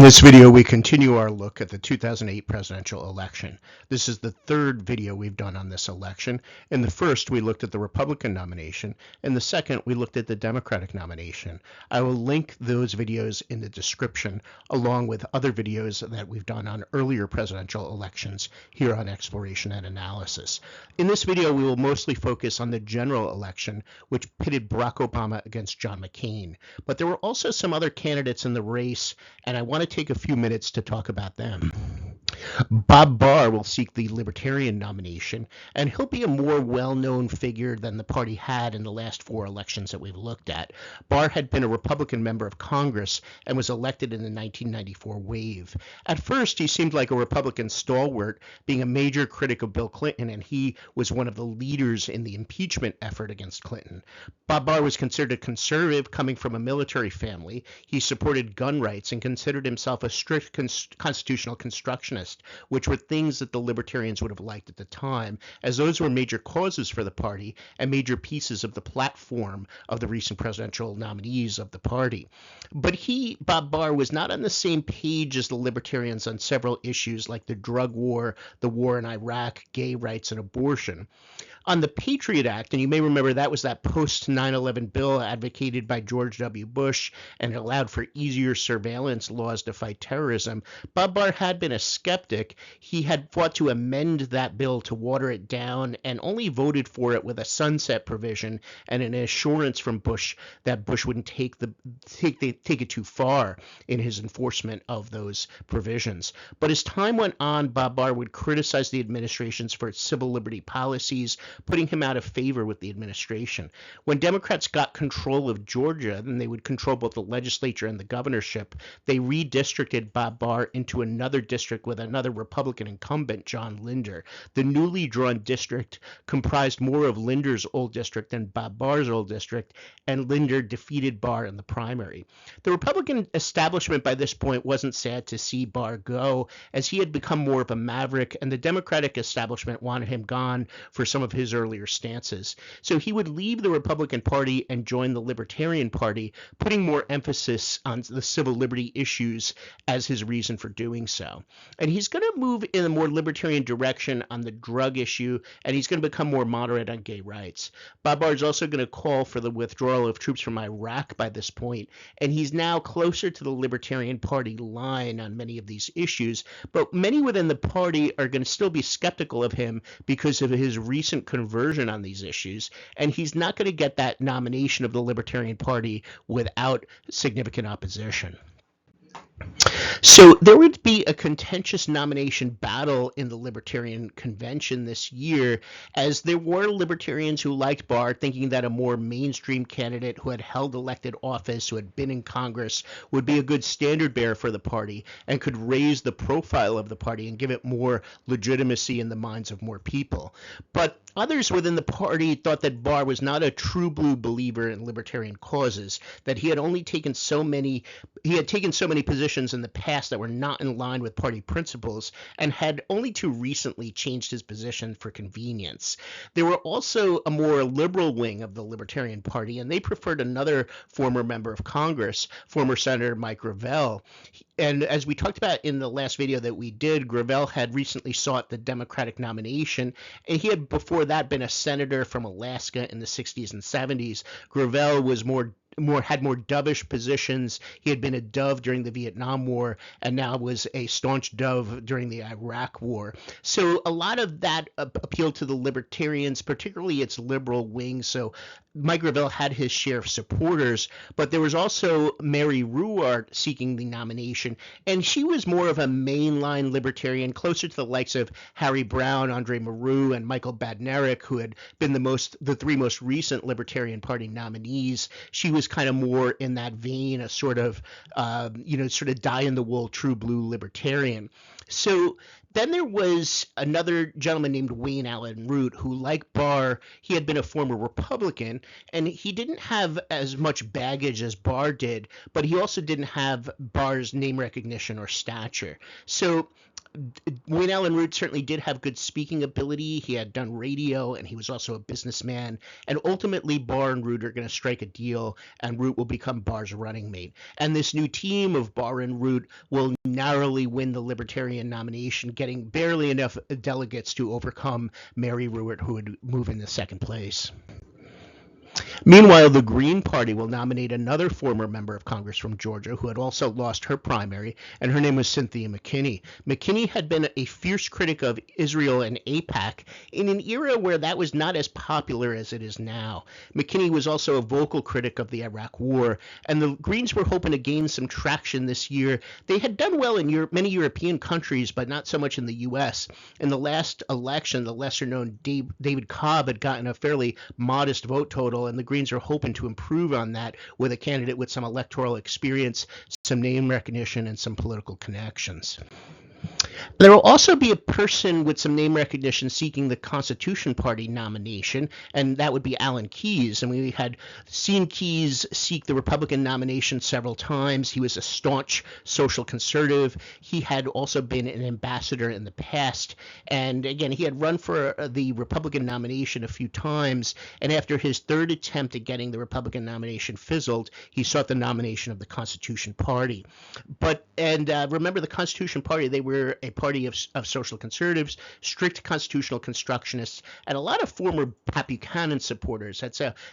this video, we continue our look at the 2008 presidential election. This is the third video we've done on this election. In the first, we looked at the Republican nomination. In the second, we looked at the Democratic nomination. I will link those videos in the description, along with other videos that we've done on earlier presidential elections here on Exploration and Analysis. In this video, we will mostly focus on the general election, which pitted Barack Obama against John McCain. But there were also some other candidates in the race, and I want to take a few minutes to talk about them. Bob Barr will seek the Libertarian nomination, and he'll be a more well-known figure than the party had in the last four elections that we've looked at. Barr had been a Republican member of Congress and was elected in the 1994 wave. At first, he seemed like a Republican stalwart, being a major critic of Bill Clinton, and he was one of the leaders in the impeachment effort against Clinton. Bob Barr was considered a conservative coming from a military family. He supported gun rights and considered himself a strict constitutional constructionist, which were things that the Libertarians would have liked at the time, as those were major causes for the party and major pieces of the platform of the recent presidential nominees of the party. But Bob Barr, was not on the same page as the Libertarians on several issues like the drug war, the war in Iraq, gay rights, and abortion. On the Patriot Act, and you may remember that was that post-9/11 bill advocated by George W. Bush, and it allowed for easier surveillance laws to fight terrorism. Bob Barr had been a skeptic. He had fought to amend that bill to water it down and only voted for it with a sunset provision and an assurance from Bush that Bush wouldn't take it too far in his enforcement of those provisions. But as time went on, Bob Barr would criticize the administrations for its civil liberty policies, putting him out of favor with the administration. When Democrats got control of Georgia, then they would control both the legislature and the governorship. They redistricted Bob Barr into another district with another Republican incumbent, John Linder. The newly drawn district comprised more of Linder's old district than Bob Barr's old district, and Linder defeated Barr in the primary. The Republican establishment by this point wasn't sad to see Barr go, as he had become more of a maverick, and the Democratic establishment wanted him gone for some of his earlier stances. So he would leave the Republican Party and join the Libertarian Party, putting more emphasis on the civil liberty issues as his reason for doing so. And he's going to move in a more libertarian direction on the drug issue, and he's going to become more moderate on gay rights. Bob Barr is also going to call for the withdrawal of troops from Iraq by this point, and he's now closer to the Libertarian Party line on many of these issues, but many within the party are going to still be skeptical of him because of his recent conversion on these issues, and he's not going to get that nomination of the Libertarian Party without significant opposition. So there would be a contentious nomination battle in the Libertarian Convention this year, as there were Libertarians who liked Barr, thinking that a more mainstream candidate who had held elected office, who had been in Congress, would be a good standard bearer for the party and could raise the profile of the party and give it more legitimacy in the minds of more people. But others within the party thought that Barr was not a true blue believer in libertarian causes, that he had taken so many positions in the past that were not in line with party principles, and had only too recently changed his position for convenience. There were also a more liberal wing of the Libertarian Party, and they preferred another former member of Congress, former Senator Mike Gravel. And as we talked about in the last video that we did, Gravel had recently sought the Democratic nomination, and he had before that been a senator from Alaska in the 60s and 70s. Gravel was had more dovish positions. He had been a dove during the Vietnam War and now was a staunch dove during the Iraq War. So a lot of that appealed to the Libertarians, particularly its liberal wing. So Mike Gravel had his share of supporters, but there was also Mary Ruwart seeking the nomination, and she was more of a mainline Libertarian, closer to the likes of Harry Browne, Andre Marou, and Michael Badnarik, who had been the three most recent Libertarian Party nominees. She was kind of more in that vein, a sort of die-in-the-wool, true blue Libertarian. So then there was another gentleman named Wayne Allen Root, who, like Barr, he had been a former Republican, and he didn't have as much baggage as Barr did, but he also didn't have Barr's name recognition or stature. So Wayne Allen Root certainly did have good speaking ability. He had done radio, and he was also a businessman. And ultimately, Barr and Root are going to strike a deal, and Root will become Barr's running mate. And this new team of Barr and Root will narrowly win the Libertarian nomination, getting barely enough delegates to overcome Mary Ruwart, who would move into second place. Meanwhile, the Green Party will nominate another former member of Congress from Georgia who had also lost her primary, and her name was Cynthia McKinney. McKinney had been a fierce critic of Israel and AIPAC in an era where that was not as popular as it is now. McKinney was also a vocal critic of the Iraq War, and the Greens were hoping to gain some traction this year. They had done well in many European countries, but not so much in the U.S. In the last election, the lesser-known David Cobb had gotten a fairly modest vote total, and the Greens are hoping to improve on that with a candidate with some electoral experience, some name recognition, and some political connections. There will also be a person with some name recognition seeking the Constitution Party nomination, and that would be Alan Keyes. And we had seen Keyes seek the Republican nomination several times. He was a staunch social conservative. He had also been an ambassador in the past. And again, he had run for the Republican nomination a few times. And after his third attempt at getting the Republican nomination fizzled, he sought the nomination of the Constitution Party. Remember, the Constitution Party, they were a party of social conservatives, strict constitutional constructionists, and a lot of former Pat Buchanan supporters.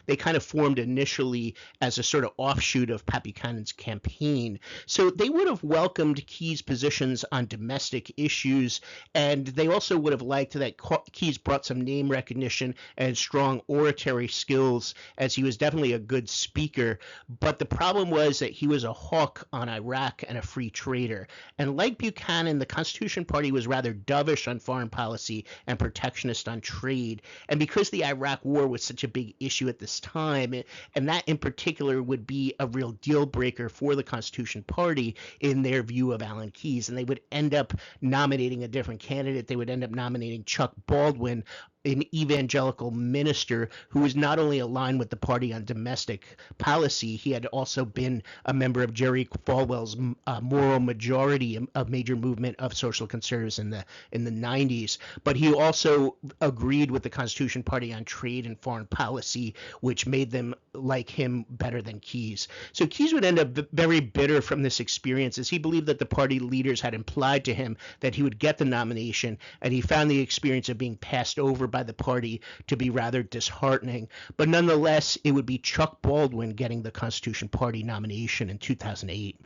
They kind of formed initially as a sort of offshoot of Pat Buchanan's campaign. So they would have welcomed Keyes' positions on domestic issues, and they also would have liked that Keyes brought some name recognition and strong oratory skills, as he was definitely a good speaker. But the problem was that he was a hawk on Iraq and a free trader. And like Buchanan, the Constitution Party was rather dovish on foreign policy and protectionist on trade. And because the Iraq War was such a big issue at this time, and that in particular would be a real deal breaker for the Constitution Party in their view of Alan Keyes, and they would end up nominating a different candidate. They would end up nominating Chuck Baldwin, an evangelical minister who was not only aligned with the party on domestic policy, he had also been a member of Jerry Falwell's Moral Majority, a major movement of social conservatives in the 90s. But he also agreed with the Constitution Party on trade and foreign policy, which made them like him better than Keyes. So Keyes would end up very bitter from this experience, as he believed that the party leaders had implied to him that he would get the nomination, and he found the experience of being passed over by the party to be rather disheartening. But nonetheless, it would be Chuck Baldwin getting the Constitution Party nomination in 2008.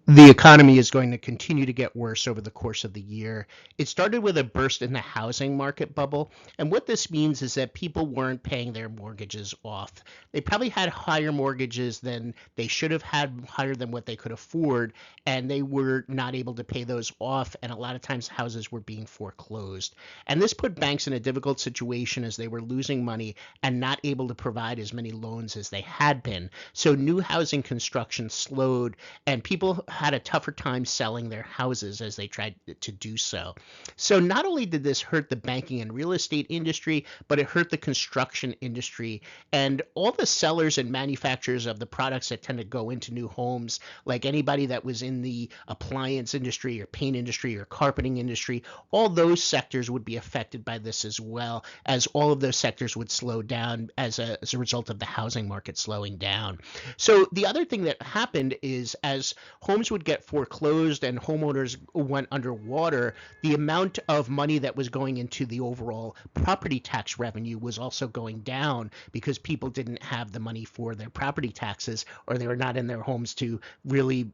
The economy is going to continue to get worse over the course of the year. It started with a burst in the housing market bubble, and what this means is that people weren't paying their mortgages off. They probably had higher mortgages than they should have had, higher than what they could afford, and they were not able to pay those off, and a lot of times houses were being foreclosed. And this put banks in a difficult situation as they were losing money and not able to provide as many loans as they had been. So new housing construction slowed, and people had a tougher time selling their houses as they tried to do so. So not only did this hurt the banking and real estate industry, but it hurt the construction industry. And all the sellers and manufacturers of the products that tend to go into new homes, like anybody that was in the appliance industry or paint industry or carpeting industry, all those sectors would be affected by this as well, as all of those sectors would slow down as a result of the housing market slowing down. So the other thing that happened is, as homes would get foreclosed and homeowners went underwater, the amount of money that was going into the overall property tax revenue was also going down, because people didn't have the money for their property taxes, or they were not in their homes to really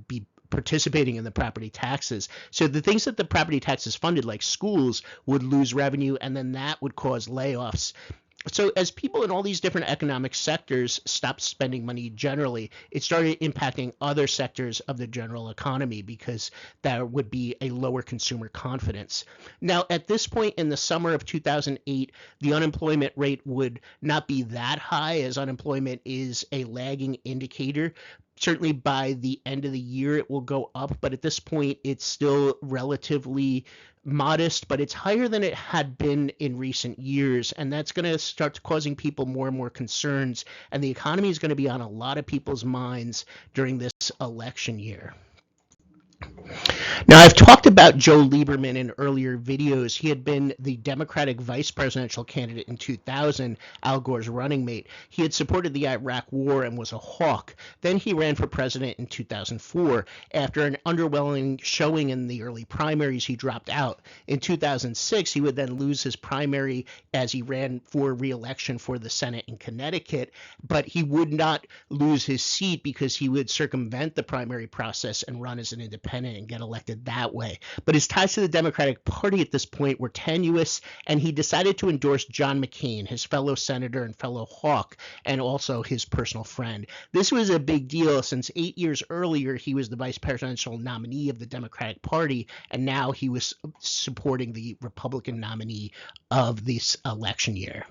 be participating in the property taxes. So the things that the property taxes funded, like schools, would lose revenue, and then that would cause layoffs. So as people in all these different economic sectors stopped spending money generally, it started impacting other sectors of the general economy, because there would be a lower consumer confidence. Now, at this point in the summer of 2008, the unemployment rate would not be that high, as unemployment is a lagging indicator. Certainly by the end of the year, it will go up, but at this point, it's still relatively modest, but it's higher than it had been in recent years, and that's going to start causing people more and more concerns, and the economy is going to be on a lot of people's minds during this election year. Now, I've talked about Joe Lieberman in earlier videos. He had been the Democratic vice presidential candidate in 2000, Al Gore's running mate. He had supported the Iraq War and was a hawk. Then he ran for president in 2004. After an underwhelming showing in the early primaries, he dropped out. In 2006, he would then lose his primary as he ran for re-election for the Senate in Connecticut, but he would not lose his seat because he would circumvent the primary process and run as an independent and get elected that way. But his ties to the Democratic Party at this point were tenuous, and he decided to endorse John McCain, his fellow senator and fellow hawk, and also his personal friend. This was a big deal since 8 years earlier he was the vice presidential nominee of the Democratic Party, and now he was supporting the Republican nominee of this election year.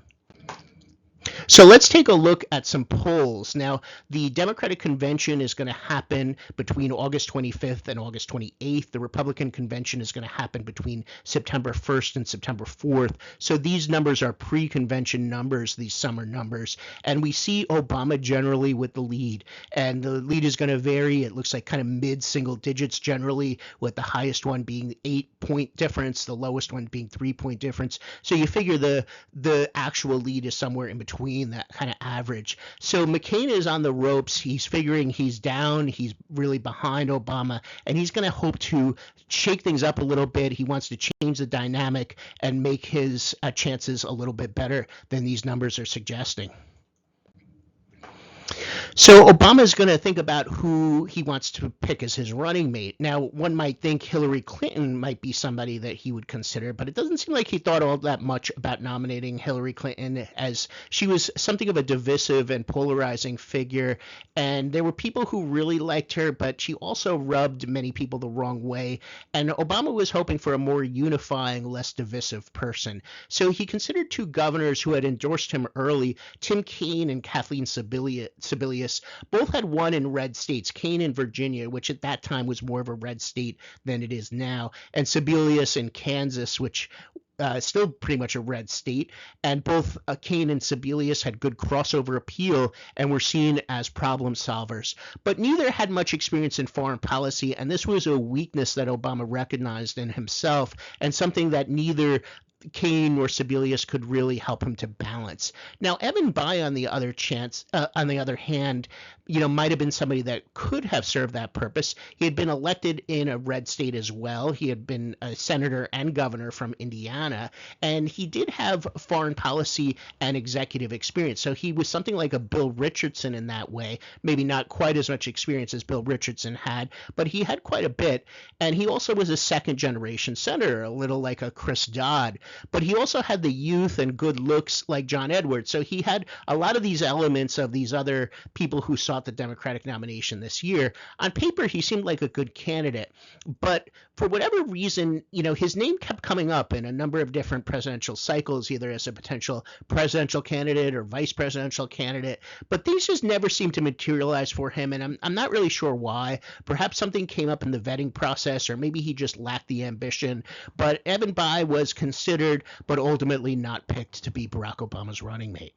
So let's take a look at some polls. Now, the Democratic convention is going to happen between August 25th and August 28th. The Republican convention is going to happen between September 1st and September 4th. So these numbers are pre-convention numbers, these summer numbers. And we see Obama generally with the lead. And the lead is going to vary. It looks like kind of mid-single digits generally, with the highest one being 8-point difference, the lowest one being 3-point difference. So you figure the actual lead is somewhere in between that kind of average. So McCain is on the ropes. He's figuring he's down. He's really behind Obama, and he's going to hope to shake things up a little bit. He wants to change the dynamic and make his chances a little bit better than these numbers are suggesting. So Obama is going to think about who he wants to pick as his running mate. Now, one might think Hillary Clinton might be somebody that he would consider, but it doesn't seem like he thought all that much about nominating Hillary Clinton, as she was something of a divisive and polarizing figure. And there were people who really liked her, but she also rubbed many people the wrong way. And Obama was hoping for a more unifying, less divisive person. So he considered two governors who had endorsed him early, Tim Kaine and Kathleen Sebelius. Both had won in red states, Kaine in Virginia, which at that time was more of a red state than it is now, and Sebelius in Kansas, which still pretty much a red state. And both Kaine and Sebelius had good crossover appeal and were seen as problem solvers. But neither had much experience in foreign policy, and this was a weakness that Obama recognized in himself, and something that neither Kaine or Sebelius could really help him to balance. Now, Evan Bayh, on the other hand, might have been somebody that could have served that purpose. He had been elected in a red state as well. He had been a senator and governor from Indiana, and he did have foreign policy and executive experience. So he was something like a Bill Richardson in that way, maybe not quite as much experience as Bill Richardson had, but he had quite a bit. And he also was a second-generation senator, a little like a Chris Dodd. But he also had the youth and good looks like John Edwards. So he had a lot of these elements of these other people who sought the Democratic nomination this year. On paper, he seemed like a good candidate. But for whatever reason, his name kept coming up in a number of different presidential cycles, either as a potential presidential candidate or vice presidential candidate. But these just never seemed to materialize for him. And I'm not really sure why. Perhaps something came up in the vetting process, or maybe he just lacked the ambition. But Evan Bayh was considered, but ultimately not picked to be Barack Obama's running mate.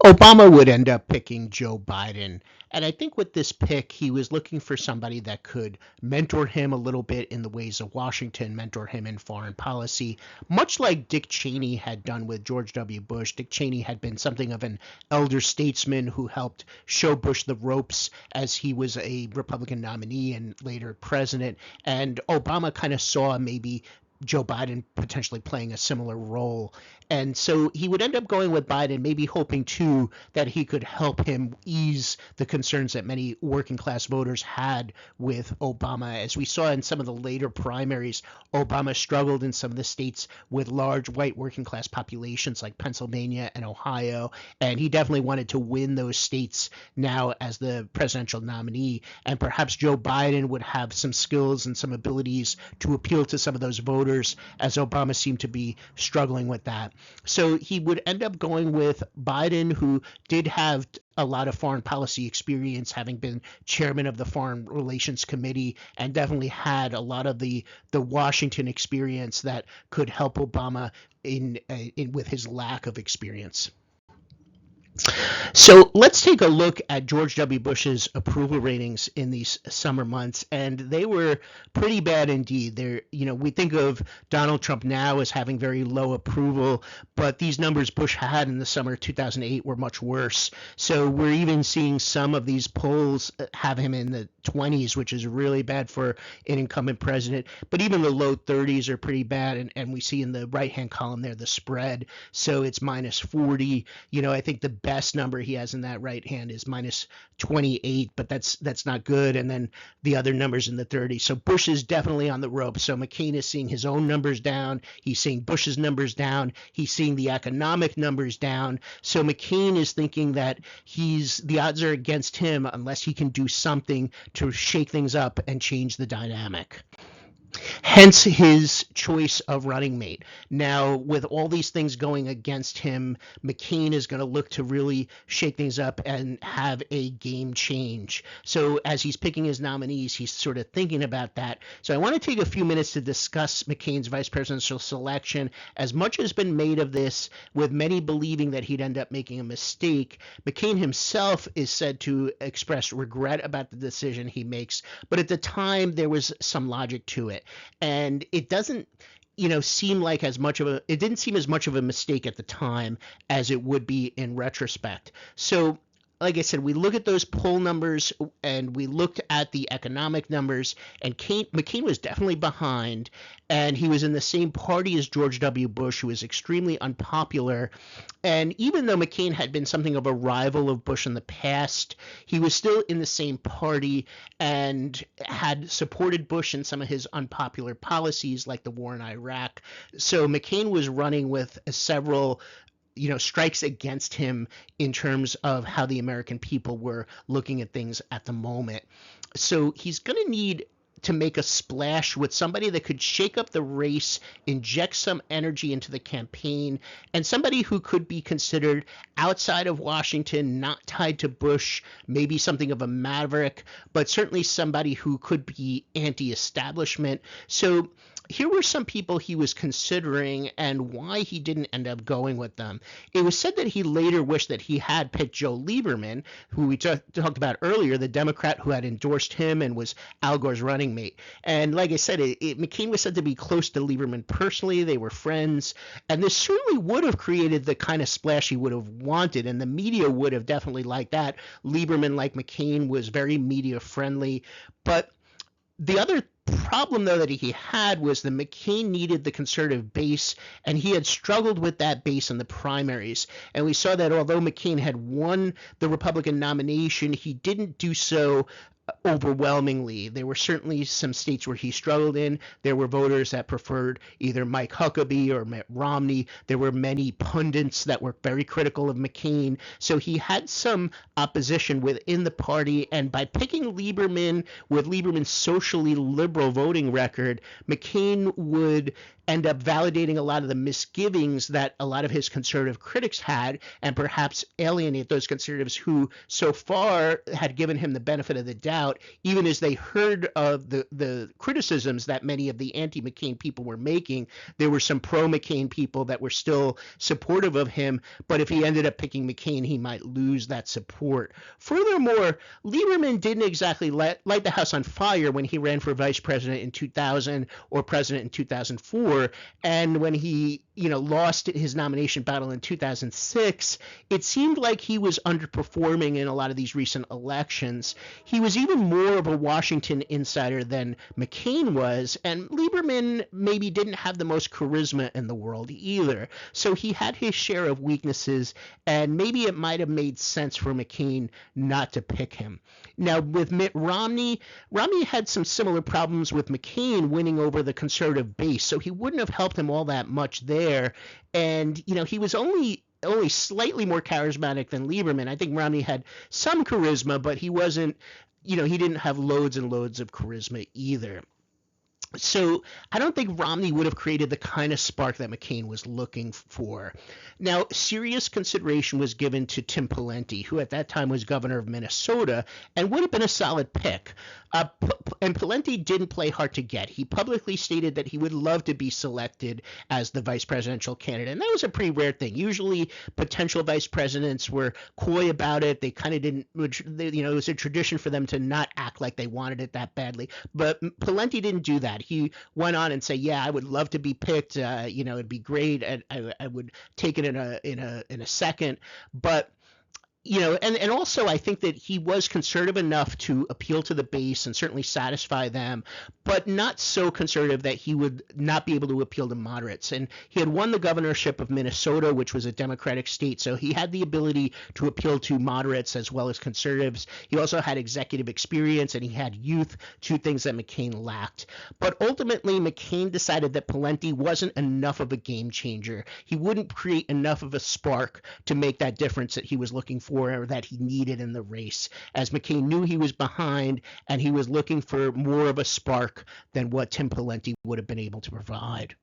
Obama would end up picking Joe Biden. And I think with this pick, he was looking for somebody that could mentor him a little bit in the ways of Washington, mentor him in foreign policy, much like Dick Cheney had done with George W. Bush. Dick Cheney had been something of an elder statesman who helped show Bush the ropes as he was a Republican nominee and later president. And Obama kind of saw maybe Joe Biden potentially playing a similar role. And so he would end up going with Biden, maybe hoping too that he could help him ease the concerns that many working class voters had with Obama. As we saw in some of the later primaries, Obama struggled in some of the states with large white working class populations like Pennsylvania and Ohio, and he definitely wanted to win those states now as the presidential nominee. And perhaps Joe Biden would have some skills and some abilities to appeal to some of those voters, as Obama seemed to be struggling with that. So he would end up going with Biden, who did have a lot of foreign policy experience, having been chairman of the Foreign Relations Committee, and definitely had a lot of the Washington experience that could help Obama in with his lack of experience. So let's take a look at George W. Bush's approval ratings in these summer months, and they were pretty bad indeed. We think of Donald Trump now as having very low approval, but these numbers Bush had in the summer of 2008 were much worse. So we're even seeing some of these polls have him in the 20s, which is really bad for an incumbent president. But even the low 30s are pretty bad, and we see in the right-hand column there the spread. So it's minus 40. I think the best number he has in that right hand is minus 28, but that's not good. And then the other numbers in the 30s. So Bush is definitely on the rope. So McCain is seeing his own numbers down. He's seeing Bush's numbers down. He's seeing the economic numbers down. So McCain is thinking that the odds are against him unless he can do something to shake things up and change the dynamic. Hence his choice of running mate. Now, with all these things going against him, McCain is going to look to really shake things up and have a game change. So as he's picking his nominees, he's sort of thinking about that. So I want to take a few minutes to discuss McCain's vice presidential selection. As much has been made of this, with many believing that he'd end up making a mistake, McCain himself is said to express regret about the decision he makes. But at the time, there was some logic to it. And it doesn't seem like it didn't seem as much of a mistake at the time as it would be in retrospect. So like I said, we look at those poll numbers and we looked at the economic numbers, and McCain was definitely behind, and he was in the same party as George W. Bush, who was extremely unpopular. And even though McCain had been something of a rival of Bush in the past, he was still in the same party and had supported Bush in some of his unpopular policies like the war in Iraq. So McCain was running with several strikes against him in terms of how the American people were looking at things at the moment. So he's going to need to make a splash with somebody that could shake up the race, inject some energy into the campaign, and somebody who could be considered outside of Washington, not tied to Bush, maybe something of a maverick, but certainly somebody who could be anti-establishment. So here were some people he was considering and why he didn't end up going with them. It was said that he later wished that he had picked Joe Lieberman, who we talked about earlier, the Democrat who had endorsed him and was Al Gore's running mate. And like I said, McCain was said to be close to Lieberman personally. They were friends. And this certainly would have created the kind of splash he would have wanted. And the media would have definitely liked that. Lieberman, like McCain, was very media friendly. But the other problem, though, that he had was that McCain needed the conservative base, and he had struggled with that base in the primaries. And we saw that although McCain had won the Republican nomination, he didn't do so overwhelmingly. There were certainly some states where he struggled in. There were voters that preferred either Mike Huckabee or Mitt Romney. There were many pundits that were very critical of McCain. So he had some opposition within the party. And by picking Lieberman with Lieberman's socially liberal voting record, McCain would end up validating a lot of the misgivings that a lot of his conservative critics had, and perhaps alienate those conservatives who so far had given him the benefit of the doubt, even as they heard of the criticisms that many of the anti-McCain people were making. There were some pro-McCain people that were still supportive of him, but if he ended up picking McCain, he might lose that support. Furthermore, Lieberman didn't exactly light the house on fire when he ran for vice president in 2000 or president in 2004. And when he, lost his nomination battle in 2006, it seemed like he was underperforming in a lot of these recent elections. He was even more of a Washington insider than McCain was, and Lieberman maybe didn't have the most charisma in the world either. So he had his share of weaknesses, and maybe it might have made sense for McCain not to pick him. Now, with Mitt Romney had some similar problems with McCain winning over the conservative base, so he wouldn't have helped him all that much there. And, he was only slightly more charismatic than Lieberman. I think Romney had some charisma, but he wasn't, he didn't have loads and loads of charisma either. So I don't think Romney would have created the kind of spark that McCain was looking for. Now, serious consideration was given to Tim Pawlenty, who at that time was governor of Minnesota and would have been a solid pick. And Pawlenty didn't play hard to get. He publicly stated that he would love to be selected as the vice presidential candidate. And that was a pretty rare thing. Usually, potential vice presidents were coy about it. They kind of didn't, it was a tradition for them to not act like they wanted it that badly. But Pawlenty didn't do that. He went on and say, "Yeah, I would love to be picked. It'd be great. I would take it in a second." But and also I think that he was conservative enough to appeal to the base and certainly satisfy them, but not so conservative that he would not be able to appeal to moderates. And he had won the governorship of Minnesota, which was a Democratic state, so he had the ability to appeal to moderates as well as conservatives. He also had executive experience and he had youth, two things that McCain lacked. But ultimately, McCain decided that Pawlenty wasn't enough of a game changer. He wouldn't create enough of a spark to make that difference that he was looking for or that he needed in the race, as McCain knew he was behind and he was looking for more of a spark than what Tim Pawlenty would have been able to provide.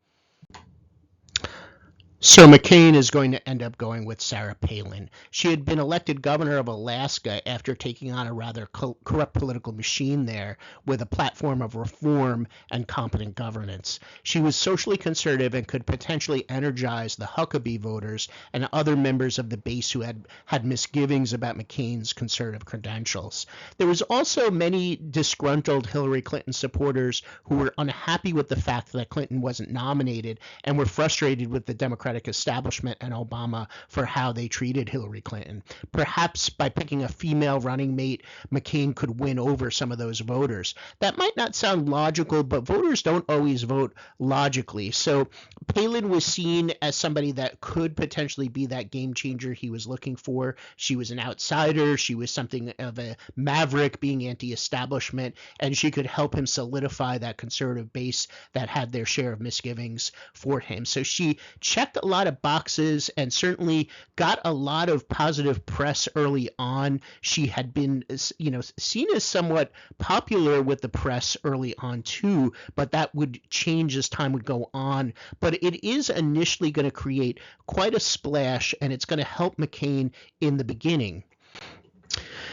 So McCain is going to end up going with Sarah Palin. She had been elected governor of Alaska after taking on a rather corrupt political machine there with a platform of reform and competent governance. She was socially conservative and could potentially energize the Huckabee voters and other members of the base who had misgivings about McCain's conservative credentials. There was also many disgruntled Hillary Clinton supporters who were unhappy with the fact that Clinton wasn't nominated and were frustrated with the Democratic establishment and Obama for how they treated Hillary Clinton. Perhaps by picking a female running mate, McCain could win over some of those voters. That might not sound logical, but voters don't always vote logically. So Palin was seen as somebody that could potentially be that game changer he was looking for. She was an outsider. She was something of a maverick, being anti-establishment, and she could help him solidify that conservative base that had their share of misgivings for him. So she checked a lot of boxes and certainly got a lot of positive press early on. She had been, seen as somewhat popular with the press early on too, but that would change as time would go on. But it is initially going to create quite a splash, and it's going to help McCain in the beginning.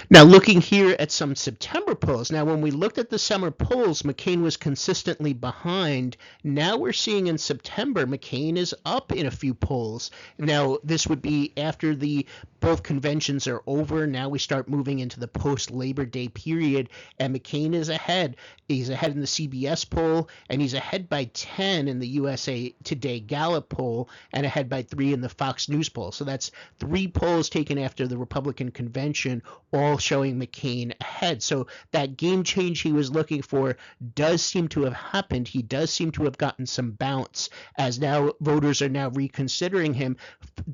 Now, looking here at some September polls, now when we looked at the summer polls, McCain was consistently behind. Now we're seeing in September, McCain is up in a few polls. Now, this would be after both conventions are over. Now we start moving into the post-Labor Day period, and McCain is ahead. He's ahead in the CBS poll, and he's ahead by 10 in the USA Today Gallup poll, and ahead by 3 in the Fox News poll. So that's 3 polls taken after the Republican convention, all showing McCain ahead. So that game change he was looking for does seem to have happened. He does seem to have gotten some bounce, as now voters are now reconsidering him.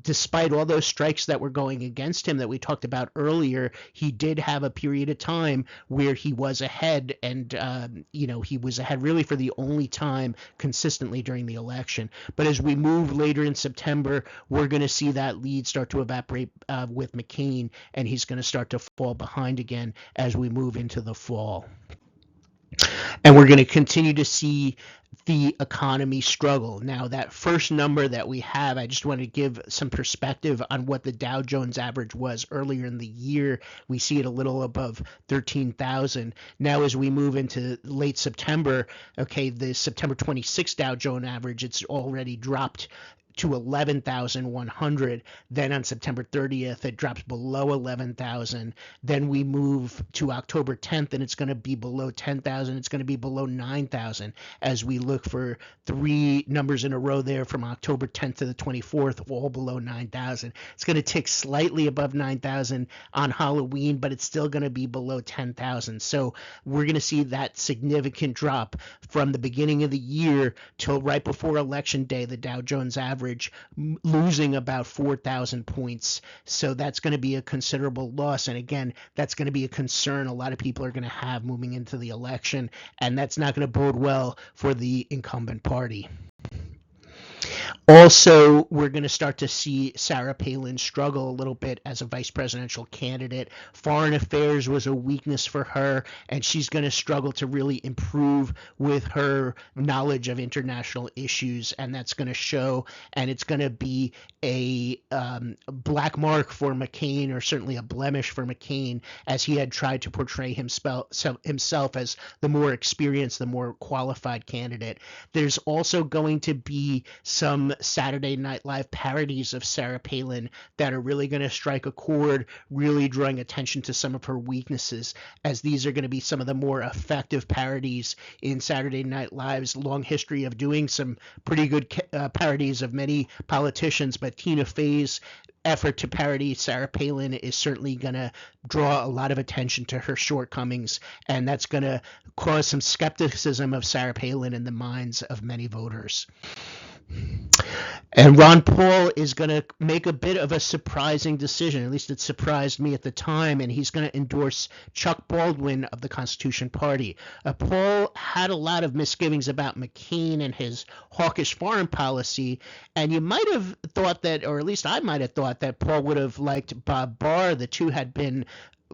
Despite all those strikes that were going against him that we talked about earlier, he did have a period of time where he was ahead, and he was ahead really for the only time consistently during the election. But as we move later in September, we're going to see that lead start to evaporate with McCain, and he's going to start to fall behind again as we move into the fall. And we're going to continue to see the economy struggle. Now, that first number that we have, I just want to give some perspective on what the Dow Jones average was earlier in the year. We see it a little above 13,000. Now, as we move into late September, the September 26th Dow Jones average, it's already dropped to 11,100. Then on September 30th, it drops below 11,000. Then we move to October 10th, and it's going to be below 10,000. It's going to be below 9,000 as we look for 3 numbers in a row there from October 10th to the 24th, all below 9,000. It's going to tick slightly above 9,000 on Halloween, but it's still going to be below 10,000. So we're going to see that significant drop from the beginning of the year till right before Election Day, the Dow Jones average losing about 4,000 points. So that's going to be a considerable loss. And again, that's going to be a concern a lot of people are going to have moving into the election. And that's not going to bode well for the incumbent party. Also, we're going to start to see Sarah Palin struggle a little bit as a vice presidential candidate. Foreign affairs was a weakness for her, and she's going to struggle to really improve with her knowledge of international issues, and that's going to show, and it's going to be a black mark for McCain, or certainly a blemish for McCain, as he had tried to portray himself as the more experienced, the more qualified candidate. There's also going to be some Saturday Night Live parodies of Sarah Palin that are really going to strike a chord, really drawing attention to some of her weaknesses, as these are going to be some of the more effective parodies in Saturday Night Live's long history of doing some pretty good parodies of many politicians. But Tina Fey's effort to parody Sarah Palin is certainly going to draw a lot of attention to her shortcomings, and that's going to cause some skepticism of Sarah Palin in the minds of many voters. And Ron Paul is going to make a bit of a surprising decision. At least it surprised me at the time, and he's going to endorse Chuck Baldwin of the Constitution Party. Paul had a lot of misgivings about McCain and his hawkish foreign policy, and you might have thought that, or at least I might have thought that Paul would have liked Bob Barr. The two had been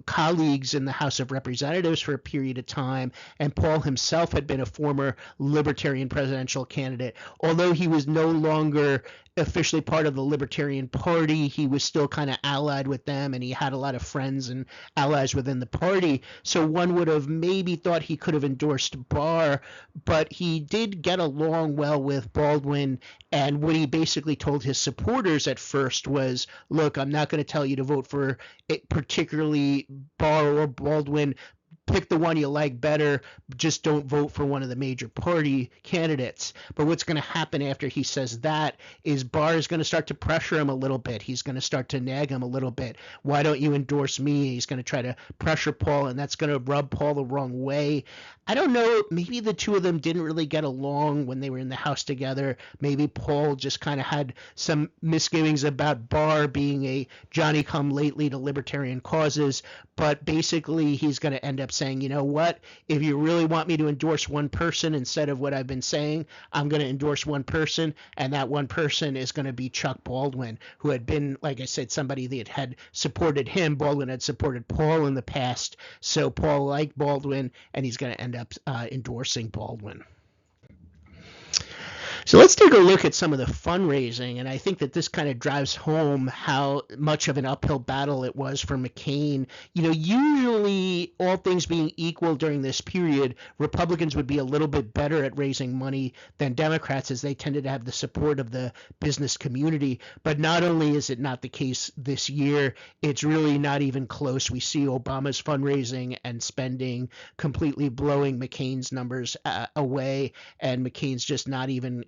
colleagues in the House of Representatives for a period of time, and Paul himself had been a former Libertarian presidential candidate. Although he was no longer officially part of the Libertarian Party, he was still kind of allied with them, and he had a lot of friends and allies within the party. So one would have maybe thought he could have endorsed Barr, but he did get along well with Baldwin. And what he basically told his supporters at first was, look, I'm not going to tell you to vote for it, particularly Barr or Baldwin. Pick the one you like better, just don't vote for one of the major party candidates. But what's going to happen after he says that is Barr is going to start to pressure him a little bit. He's going to start to nag him a little bit. Why don't you endorse me? He's going to try to pressure Paul, and that's going to rub Paul the wrong way. I don't know. Maybe the two of them didn't really get along when they were in the House together. Maybe Paul just kind of had some misgivings about Barr being a Johnny-come-lately to libertarian causes. But basically, he's going to end up saying, you know what, if you really want me to endorse one person instead of what I've been saying, I'm going to endorse one person, and that one person is going to be Chuck Baldwin, who had been, like I said, somebody that had supported him. Baldwin had supported Paul in the past, so Paul liked Baldwin, and he's going to end up endorsing Baldwin. So let's take a look at some of the fundraising, and I think that this kind of drives home how much of an uphill battle it was for McCain. You know, usually, all things being equal during this period, Republicans would be a little bit better at raising money than Democrats, as they tended to have the support of the business community. But not only is it not the case this year, it's really not even close. We see Obama's fundraising and spending completely blowing McCain's numbers away, and McCain's just not even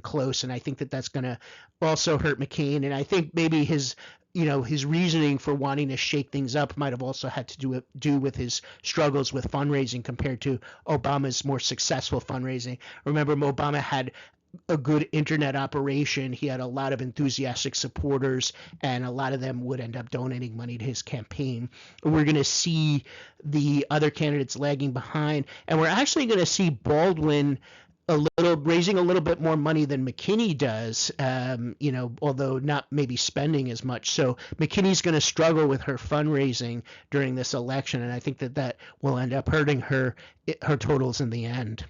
close. And I think that that's going to also hurt McCain. And I think maybe his reasoning for wanting to shake things up might have also had to do with his struggles with fundraising compared to Obama's more successful fundraising. Remember, Obama had a good internet operation. He had a lot of enthusiastic supporters, and a lot of them would end up donating money to his campaign. We're going to see the other candidates lagging behind, and we're actually going to see Baldwin raising a little bit more money than McKinney does, although not maybe spending as much. So McKinney's going to struggle with her fundraising during this election, and I think that will end up hurting her totals in the end.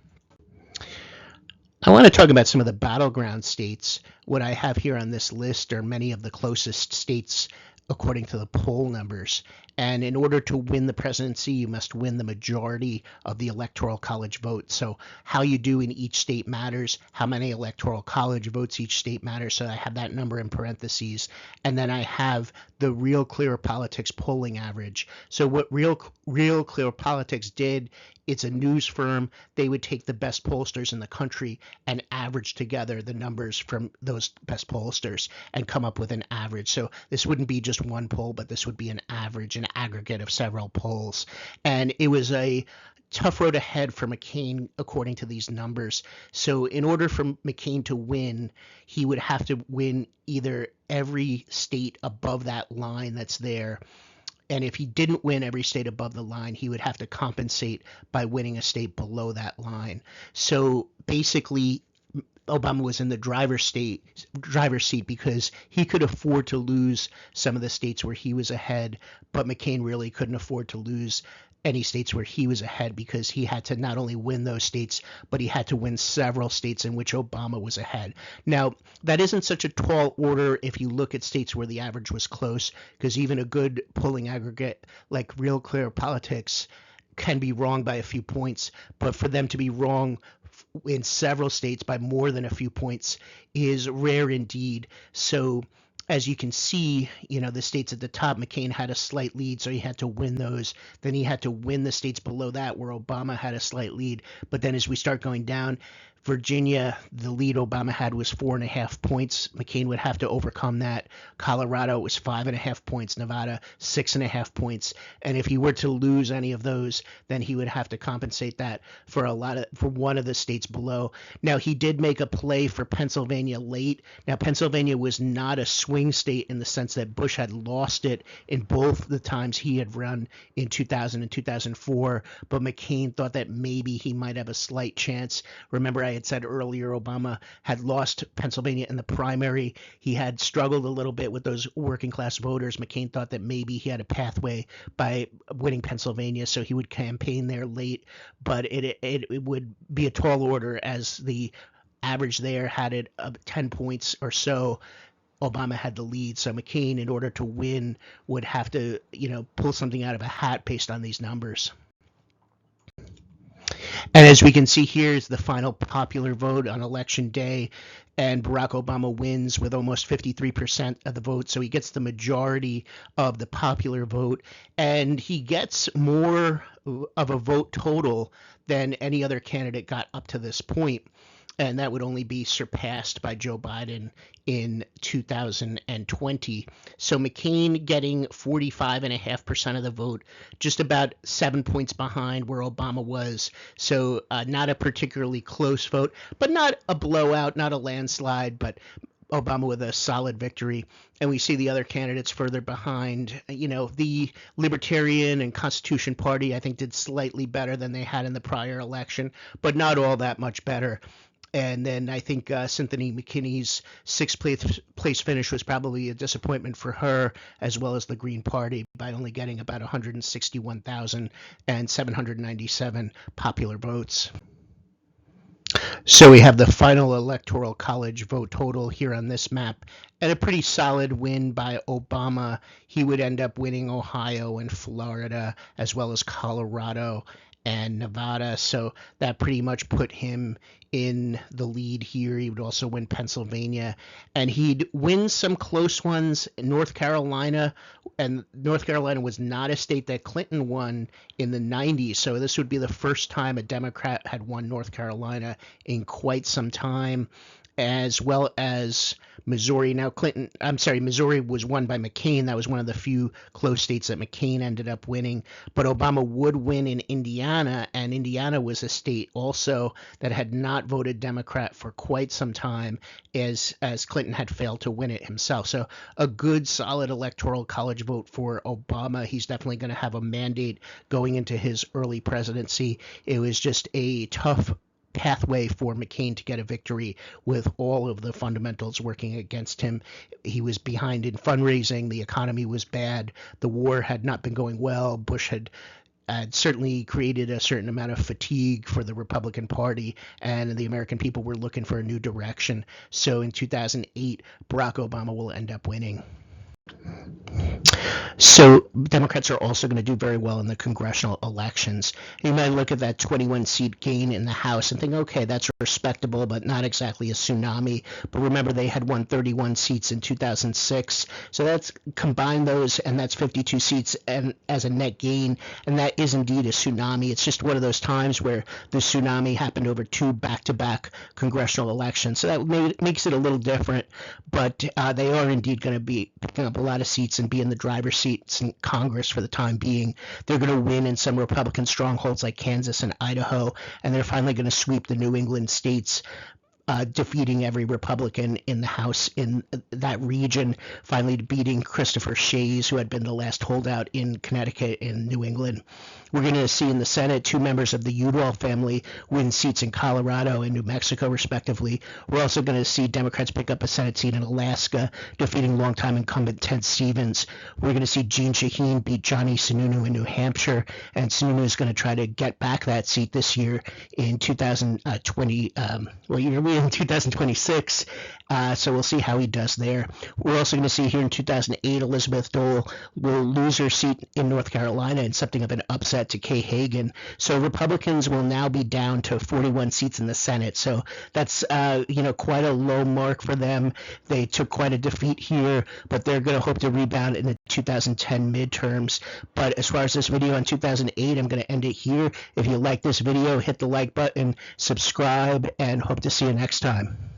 I want to talk about some of the battleground states. What I have here on this list are many of the closest states according to the poll numbers. And in order to win the presidency, you must win the majority of the Electoral College votes. So how you do in each state matters. How many Electoral College votes each state matters. So I have that number in parentheses. And then I have the Real Clear Politics polling average. So what Real Clear Politics did, it's a news firm. They would take the best pollsters in the country and average together the numbers from those best pollsters and come up with an average. So this wouldn't be just one poll, but this would be an average, an aggregate of several polls. And it was a tough road ahead for McCain, according to these numbers. So in order for McCain to win, he would have to win either every state above that line that's there. And if he didn't win every state above the line, he would have to compensate by winning a state below that line. So basically, Obama was in the driver's seat because he could afford to lose some of the states where he was ahead, but McCain really couldn't afford to lose any states where he was ahead because he had to not only win those states, but he had to win several states in which Obama was ahead. Now, that isn't such a tall order if you look at states where the average was close, because even a good polling aggregate like Real Clear Politics can be wrong by a few points, but for them to be wrong in several states by more than a few points is rare indeed. So as you can see, the states at the top, McCain had a slight lead, so he had to win those. Then he had to win the states below that where Obama had a slight lead. But then as we start going down, Virginia, the lead Obama had was 4.5 points. McCain would have to overcome that. Colorado was 5.5 points. Nevada, 6.5 points. And if he were to lose any of those, then he would have to compensate that for one of the states below. Now, he did make a play for Pennsylvania late. Now, Pennsylvania was not a swing state in the sense that Bush had lost it in both the times he had run in 2000 and 2004, but McCain thought that maybe he might have a slight chance. Remember, I had said earlier Obama had lost Pennsylvania in the primary. He had struggled a little bit with those working class voters. McCain thought that maybe he had a pathway by winning Pennsylvania, so he would campaign there late, but it would be a tall order as the average there had it 10 points or so. Obama had the lead, so McCain, in order to win, would have to, pull something out of a hat based on these numbers. And as we can see here is the final popular vote on election day, and Barack Obama wins with almost 53% of the vote, so he gets the majority of the popular vote, and he gets more of a vote total than any other candidate got up to this point. And that would only be surpassed by Joe Biden in 2020. So McCain getting 45.5% of the vote, just about 7 points behind where Obama was. So not a particularly close vote, but not a blowout, not a landslide, but Obama with a solid victory. And we see the other candidates further behind. The Libertarian and Constitution Party, I think, did slightly better than they had in the prior election, but not all that much better. And then I think Cynthia McKinney's sixth place finish was probably a disappointment for her, as well as the Green Party, by only getting about 161,797 popular votes. So we have the final Electoral College vote total here on this map, and a pretty solid win by Obama. He would end up winning Ohio and Florida, as well as Colorado and Nevada, so that pretty much put him in the lead here. He would also win Pennsylvania, and he'd win some close ones in North Carolina, and North Carolina was not a state that Clinton won in the 90s, so this would be the first time a Democrat had won North Carolina in quite some time, as well as Missouri. Now, Missouri was won by McCain. That was one of the few close states that McCain ended up winning. But Obama would win in Indiana, and Indiana was a state also that had not voted Democrat for quite some time, as Clinton had failed to win it himself. So a good, solid Electoral College vote for Obama. He's definitely going to have a mandate going into his early presidency. It was just a tough pathway for McCain to get a victory with all of the fundamentals working against him. He was behind in fundraising. The economy was bad. The war had not been going well. Bush had certainly created a certain amount of fatigue for the Republican Party, and the American people were looking for a new direction. So in 2008, Barack Obama will end up winning. So Democrats are also going to do very well in the congressional elections. You might look at that 21-seat gain in the House and think, okay, that's respectable, but not exactly a tsunami. But remember, they had won 31 seats in 2006. So that's combine those, and that's 52 seats and as a net gain. And that is indeed a tsunami. It's just one of those times where the tsunami happened over two back-to-back congressional elections. So that makes it a little different. But they are indeed going to be picking up a lot of seats and be in the driver's seats in Congress for the time being. They're going to win in some Republican strongholds like Kansas and Idaho, and they're finally going to sweep the New England states. defeating every Republican in the House in that region, finally beating Christopher Shays, who had been the last holdout in Connecticut and New England. We're going to see in the Senate 2 members of the Udall family win seats in Colorado and New Mexico, respectively. We're also going to see Democrats pick up a Senate seat in Alaska, defeating longtime incumbent Ted Stevens. We're going to see Jeanne Shaheen beat Johnny Sununu in New Hampshire, and Sununu is going to try to get back that seat this year in 2026. So we'll see how he does there. We're also going to see here in 2008, Elizabeth Dole will lose her seat in North Carolina in something of an upset to Kay Hagan. So Republicans will now be down to 41 seats in the Senate. So that's quite a low mark for them. They took quite a defeat here, but they're going to hope to rebound in the 2010 midterms. But as far as this video on 2008, I'm going to end it here. If you like this video, hit the like button, subscribe, and hope to see you next time.